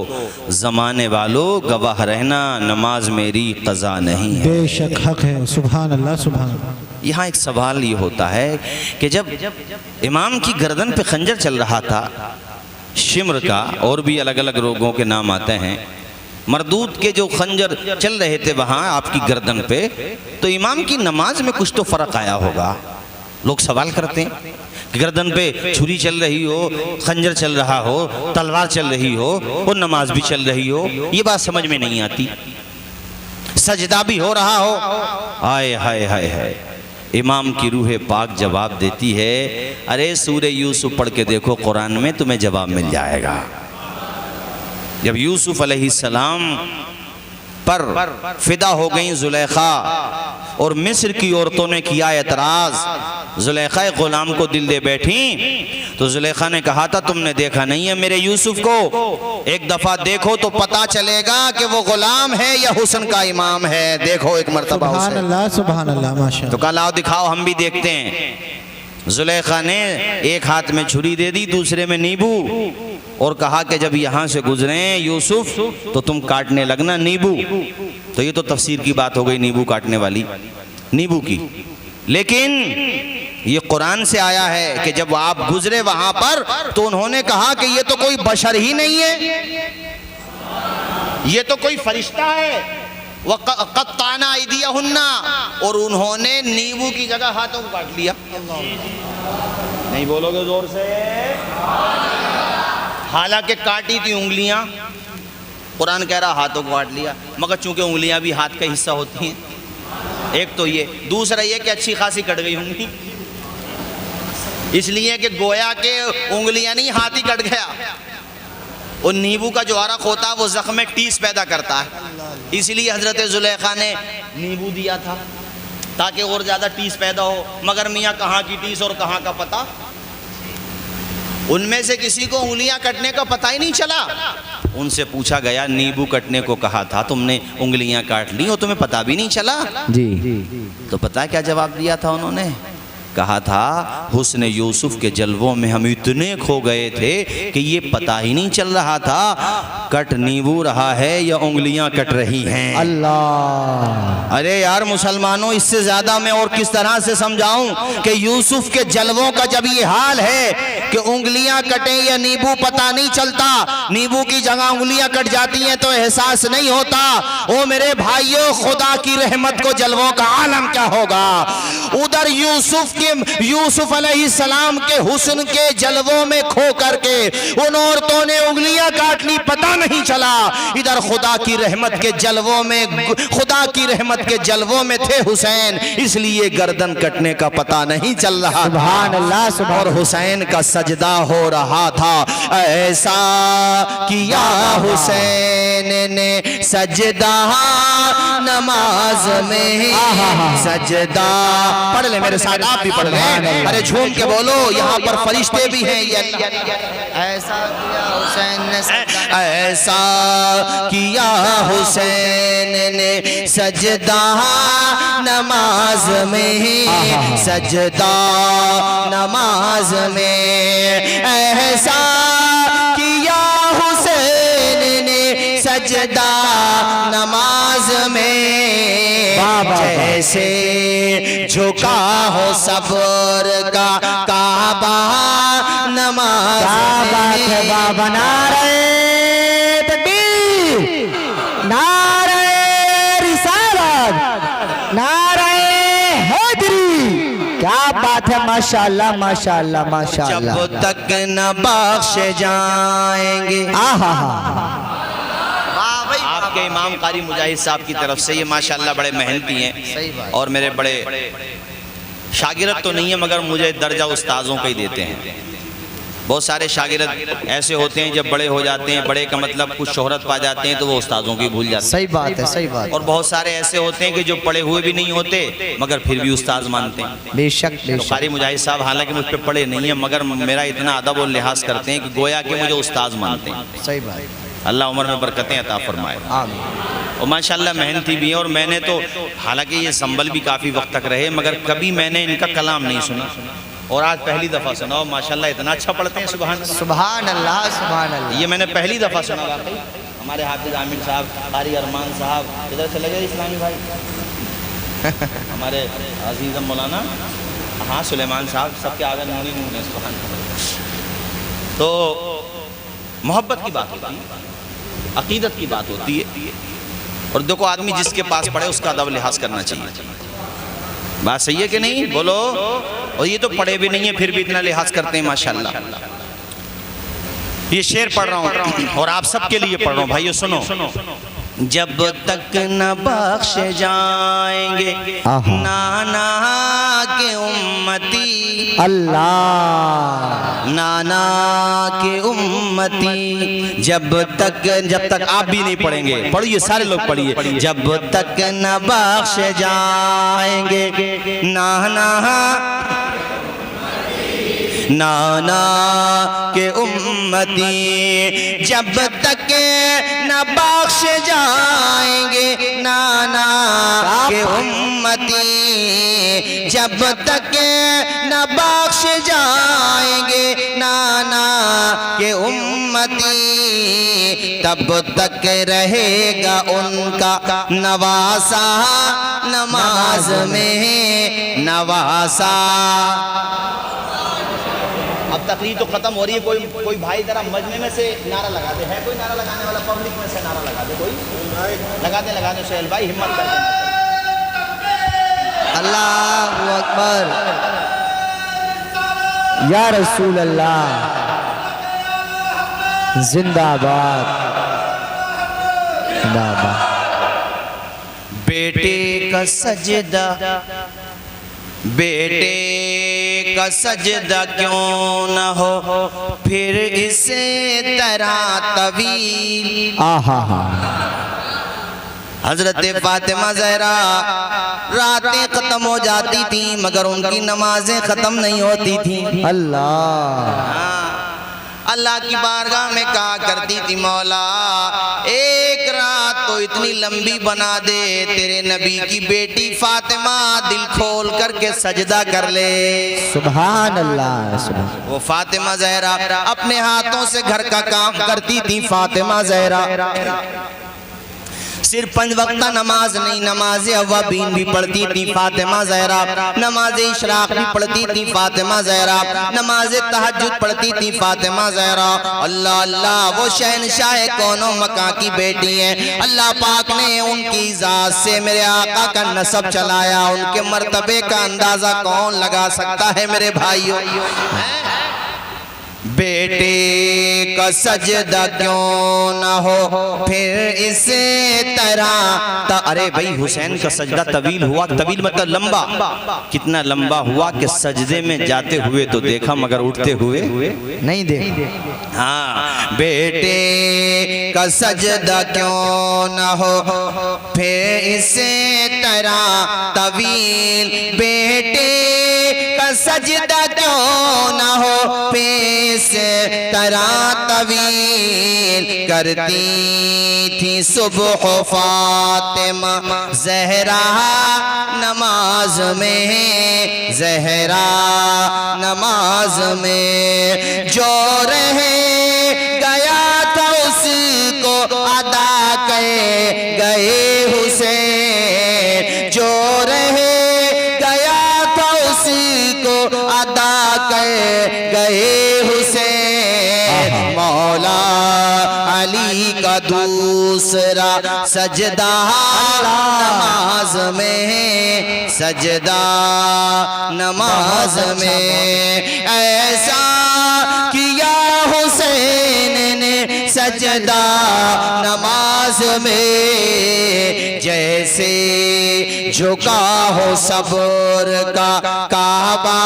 जमाने वालों गवाह रहना, नमाज मेरी कज़ा नहीं है। बेशक हक है। सुभान अल्लाह, सुभान अल्लाह। यहाँ एक सवाल ये होता है कि जब इमाम की गर्दन पे खंजर चल रहा था, शिम्र का और भी अलग अलग रोगों के नाम आते हैं, मरदूद के जो खंजर चल रहे थे वहाँ आपकी गर्दन पे, तो इमाम की नमाज में कुछ तो फ़र्क आया होगा। लोग सवाल करते हैं कि गर्दन पे छुरी चल रही हो, खंजर चल रहा हो, तलवार चल रही हो और नमाज भी चल रही हो, ये बात समझ में नहीं आती। सजदा भी हो रहा हो, हाय हाय हाय हाय। इमाम की रूह पाक जवाब देती है, अरे सूरे यूसुफ पढ़ के देखो, कुरान में तुम्हें जवाब मिल जाएगा। जब यूसुफ अलैहिस्सलाम पर फिदा हो गई जुलेखा और मिस्र की औरतों ने किया एतराज, जुलेखा गुलाम को दिल दे बैठी, तो जुलेखा ने कहा था तुमने देखा नहीं है मेरे यूसुफ को, एक दफा देखो तो पता चलेगा कि वो गुलाम है या हुस्न का इमाम है, देखो एक मर्तबा। सुभान अल्लाह, सुभान अल्लाह, माशाअल्लाह। तो कहा लाओ दिखाओ, हम भी देखते हैं। जुलेखा ने एक हाथ में छुरी दे दी, दूसरे में नींबू, और कहा कि जब यहाँ से गुजरे यूसुफ तो तुम काटने लगना नींबू। तो ये तो तफसीर की बात हो गई, नींबू काटने वाली, नींबू की। लेकिन ये कुरान से आया है कि जब आप गुजरे वहां पर तो उन्होंने कहा कि ये तो कोई बशर ही नहीं है, ये तो कोई फरिश्ता है। वक़त्ताना अयदियहुन्ना, और उन्होंने नींबू की जगह हाथों को काट लिया। नहीं बोलोगे जोर से? हालांकि काटी थी उंगलियां, कुरान कह रहा हाथों को काट लिया, मगर चूंकि उंगलियां भी हाथ का हिस्सा होती हैं। एक तो ये, दूसरा ये कि अच्छी खासी कट गई होंगी, इसलिए कि गोया के उंगलियां नहीं, हाथ ही कट गया। और नींबू का जो अरक होता है वो जख्म में टीस पैदा करता है, इसलिए हजरत जुलेखा ने नींबू दिया था ताकि और ज़्यादा टीस पैदा हो। मगर मियाँ कहाँ की टीस और कहाँ का पता, उनमें से किसी को उंगलियां कटने का पता ही नहीं चला। उनसे पूछा गया नींबू कटने को कहा था, तुमने उंगलियां काट ली और तुम्हें पता भी नहीं चला? जी। तो पता है क्या जवाब दिया था उन्होंने? कहा था हुस्न यूसुफ के जलवों में हम इतने खो गए थे कि ये पता ही नहीं चल रहा था कट नींबू रहा है या उंगलियां कट रही हैं। अल्लाह। अरे यार मुसलमानों, इससे ज्यादा मैं और किस तरह से समझाऊं कि यूसुफ के जलवों का जब ये हाल है कि उंगलियां कटे या नींबू पता नहीं चलता, नींबू की जगह उंगलियां कट जाती हैं तो एहसास नहीं होता। ओ मेरे भाइयों, खुदा की रहमत को जलवों का आलम क्या होगा। उधर यूसुफ अलैहिस्सलाम के हुस्न के जलवों में खो करके उन औरतों ने उंगलियां काट ली, पता नहीं चला। इधर खुदा की रहमत के जलवों में थे हुसैन, इसलिए गर्दन कटने का पता नहीं चल रहा। सुभान अल्लाह, सुभान और हुसैन का सजदा हो रहा था, ऐसा किया हुसैन ने सजदा नमाज में। सजदा पढ़ ले मेरे साथ, आप भी पढ़ ले, अरे झूम के बोलो, यहाँ पर फरिश्ते भी हैं। ये ऐसा किया हुसैन ने सजदा, ऐसा किया हुसैन ने सजदा नमाज में, सजदा नमाज में। ऐसा किया हुसैन ने सजदा नमाज में, जैसे झुका हो सब्र का काबा नमाज में। बाबा नारे तकबीर, नारे रिसालत, नारे हैदरी। क्या बात है, माशाअल्लाह माशाअल्लाह माशाअल्लाह। जब तक न बख्शे जाएंगे। आपके इमाम कारी मुजाहिद साहब की तरफ से, ये माशाअल्लाह बड़े मेहनती हैं और मेरे बड़े शागिर्द तो नहीं है मगर मुझे दर्जा उस्ताजों का ही देते हैं। बहुत सारे शागिर्द ऐसे होते हैं जब बड़े हो जाते हैं, बड़े का मतलब कुछ शोहरत पा जाते हैं तो वो उस्ताजों की भूल जाते हैं। सही बात है, सही बात। और बहुत सारे ऐसे होते हैं कि जो पढ़े हुए भी नहीं होते मगर फिर भी उस्ताद मानते हैं। बेशक तो कारी मुजाहिद साहब हालांकि मुझ पर पढ़े नहीं है मगर मेरा इतना अदब और लिहाज करते हैं कि गोया कि मुझे उस्ताद मानते हैं। सही बात। अल्लाह उम्र में बरकतें अता फरमाए। आमीन। और माशाल्लाह मेहनती भी है। और मैंने तो हालांकि ये संभल भी काफ़ी वक्त तक रहे मगर कभी मैंने इनका कलाम नहीं सुना और आज पहली दफ़ा सुना। और माशाल्लाह इतना अच्छा पढ़ते हैं, सुभान अल्लाह सुभान अल्लाह सुभान अल्लाह। ये मैंने पहली दफ़ा सुना। वाकई हमारे हाफिज आमिर साहब, कारी अरमान साहब इधर चले गए इस्लामी भाई हमारे अजीज़ मौलाना, हाँ सुलेमान साहब, सबके आगे नूनी नून है। सुभान अल्लाह। तो मोहब्बत की बात होती है, अकीदत की बात होती है। और देखो आदमी जिसके पास पढ़े उसका अदब लिहाज करना चाहिए। बात सही है कि नहीं, बोलो। और ये तो पढ़े भी नहीं है फिर भी इतना लिहाज करते हैं माशाल्लाह। ये शेर पढ़ रहा हूँ और आप सबके लिए पढ़ रहा हूँ भाइयों, सुनो। जब तक न बख्श जाएंगे नाना के उम्मती, अल्लाह नाना के उम्मती, जब तक आप भी नहीं पढ़ेंगे, पढ़िए सारे लोग पढ़िए। जब तक न बख्श जाएंगे नाना नाना के उम्मती, जब तक न बख्श जाएंगे नाना के उम्मती, जब तक न बख्श जाएंगे नाना के उम्मती, तब तक रहेगा उनका नवासा नमाज में, नवासा। अब तकरीर तो खत्म हो रही है, कोई भाई जरा मजमे में से नारा लगा दे। है कोई नारा लगाने वाला? पब्लिक में से नारा लगा दे कोई, लगा दे सोहेल भाई, हिम्मत कर। अल्लाहु अकबर, या रसूल अल्लाह, जिंदाबाद जिंदाबाद। बेटे का सजदा, बेटे का सजदा क्यों न हो फिर इसे तरह तवील। हजरत फातिमा ज़हरा रातें खत्म हो जाती थी मगर उनकी नमाजें खत्म नहीं होती थी। अल्लाह की बारगाह में कहा करती थी, मौला एक रात तो इतनी लंबी बना दे तेरे नबी की बेटी फातिमा दिल खोल करके सजदा कर ले। सुभान अल्लाह। वो फातिमा ज़हरा अपने हाथों से घर का काम करती थी। फातिमा ज़हरा सिर्फ 5 वक्त नमाज नहीं, नमाज अव्वाबीन भी पढ़ती थी फातिमा ज़हरा, नमाज इशराक भी पढ़ती थी फातिमा ज़हरा, नमाज तहज्जुद पढ़ती थी फातिमा ज़हरा। अल्लाह अल्लाह, वो शहनशाह कौनो मका की बेटी है। अल्लाह पाक ने उनकी ज़ात से मेरे आका का नसब चलाया, उनके मर्तबे का अंदाज़ा कौन लगा सकता है मेरे भाइयों। बेटे का सजदा क्यों न हो फिर इस तरह। अरे भाई हुसैन का सजदा तवील हुआ, तवील मतलब लंबा, कितना लंबा हुआ कि सजदे में जाते हुए तो देखा मगर उठते हुए नहीं देखा। हाँ, बेटे का सजदा क्यों न हो फिर इसे तरह तवील, बेटे का सजदा क्यों न हो फिर इसे तरह तवील। करती थी सुबह फातिमा ज़हरा नमाज में, ज़हरा नमाज में जो रहे गया था उसको अदा कर गए हुसैन, जो रहे गया था उसको अदा कर गए हुसैन। मौला अली का दूसरा सजदा नमाज में, सजदा नमाज में ऐसा किया हुसैन ने सजदा नमाज में, जैसे झुका हो सब्र का काबा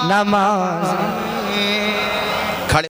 नमाज